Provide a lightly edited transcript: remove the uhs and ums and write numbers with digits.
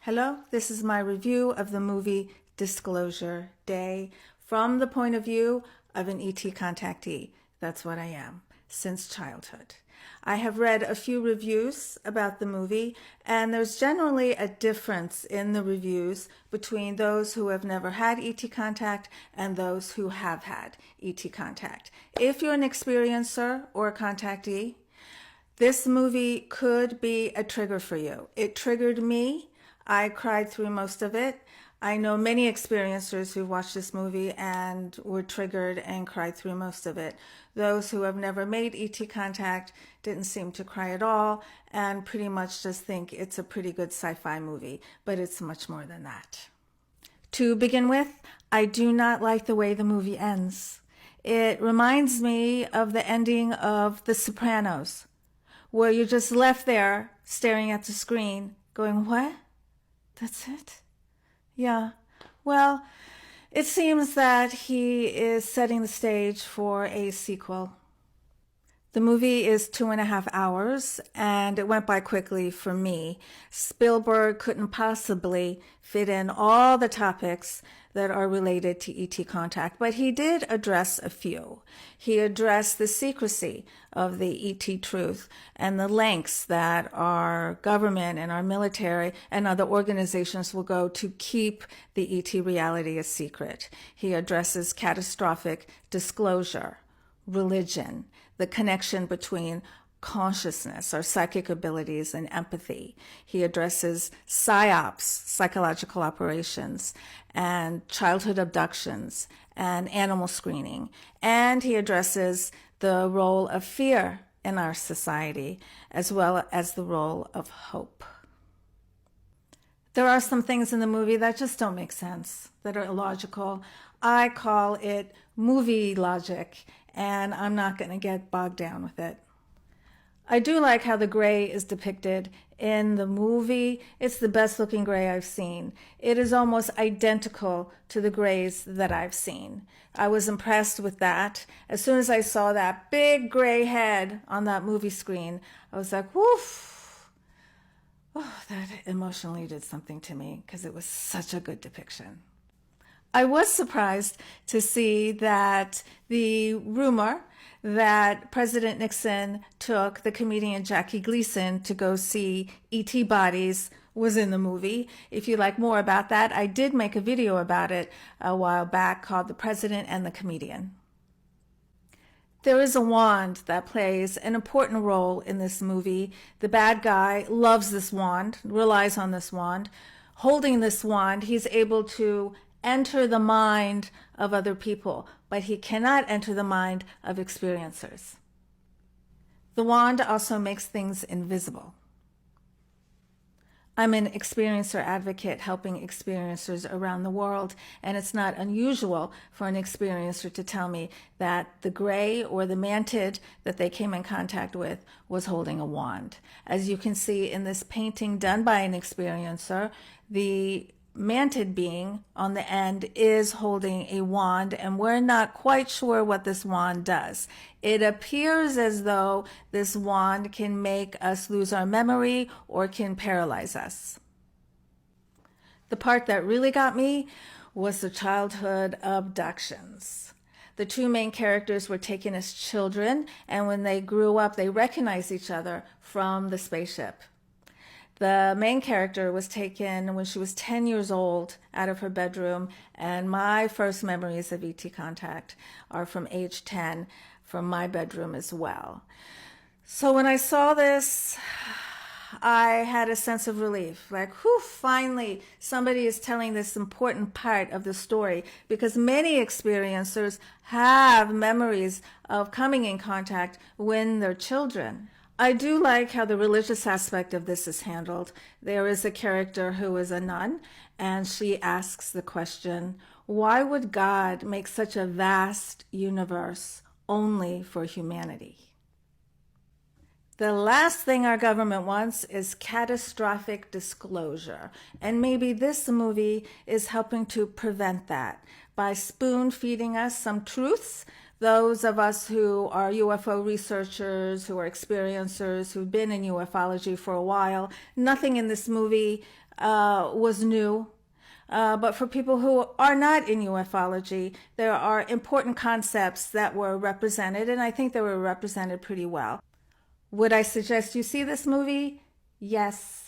Hello, this is my review of the movie Disclosure Day from the point of view of an ET contactee. That's what I am since childhood. I have read a few reviews about the movie, and there's generally a difference in the reviews between those who have never had ET contact and those who have had ET contact. If you're an experiencer or a contactee, this movie could be a trigger for you. It triggered me. I cried through most of it. I know many experiencers who watched this movie and were triggered and cried through most of it. Those who have never made ET contact didn't seem to cry at all and pretty much just think it's a pretty good sci-fi movie, but it's much more than that. To begin with, I do not like the way the movie ends. It reminds me of the ending of The Sopranos, where you're just left there staring at the screen going, what? That's it? Yeah. Well, it seems that he is setting the stage for a sequel. The movie is 2.5 hours, and it went by quickly for me. Spielberg couldn't possibly fit in all the topics that are related to ET contact, but he did address a few. He addressed the secrecy of the ET truth and the lengths that our government and our military and other organizations will go to keep the ET reality a secret. He addresses catastrophic disclosure, religion, the connection between consciousness, our psychic abilities, and empathy. He addresses psyops, psychological operations, and childhood abductions, and animal screening. And he addresses the role of fear in our society, as well as the role of hope. There are some things in the movie that just don't make sense, that are illogical. I call it movie logic, and I'm not going to get bogged down with it. I do like how the gray is depicted in the movie. It's the best looking gray I've seen. It is almost identical to the grays that I've seen. I was impressed with that. As soon as I saw that big gray head on that movie screen, I was like, woof. Oh, that emotionally did something to me because it was such a good depiction. I was surprised to see that the rumor that President Nixon took the comedian Jackie Gleason to go see E.T. bodies was in the movie. If you'd like more about that, I did make a video about it a while back called The President and the Comedian. There is a wand that plays an important role in this movie. The bad guy loves this wand, relies on this wand. Holding this wand, he's able to enter the mind of other people, but he cannot enter the mind of experiencers. The wand also makes things invisible. I'm an experiencer advocate helping experiencers around the world, and it's not unusual for an experiencer to tell me that the gray or the mantid that they came in contact with was holding a wand. As you can see in this painting done by an experiencer, the mantid being on the end is holding a wand, and we're not quite sure what this wand does. It appears as though this wand can make us lose our memory or can paralyze us. The part that really got me was the childhood abductions. The two main characters were taken as children, and when they grew up, they recognized each other from the spaceship. The main character was taken when she was 10 years old out of her bedroom, and my first memories of ET contact are from age 10 from my bedroom as well. So when I saw this, I had a sense of relief, like, whew, finally somebody is telling this important part of the story, because many experiencers have memories of coming in contact when they're children. I do like how the religious aspect of this is handled. There is a character who is a nun, and she asks the question, why would God make such a vast universe only for humanity? The last thing our government wants is catastrophic disclosure, and maybe this movie is helping to prevent that by spoon-feeding us some truths. Those of us who are UFO researchers, who are experiencers, who've been in ufology for a while, nothing in this movie was new. But for people who are not in ufology, there are important concepts that were represented, and I think they were represented pretty well. Would I suggest you see this movie? Yes.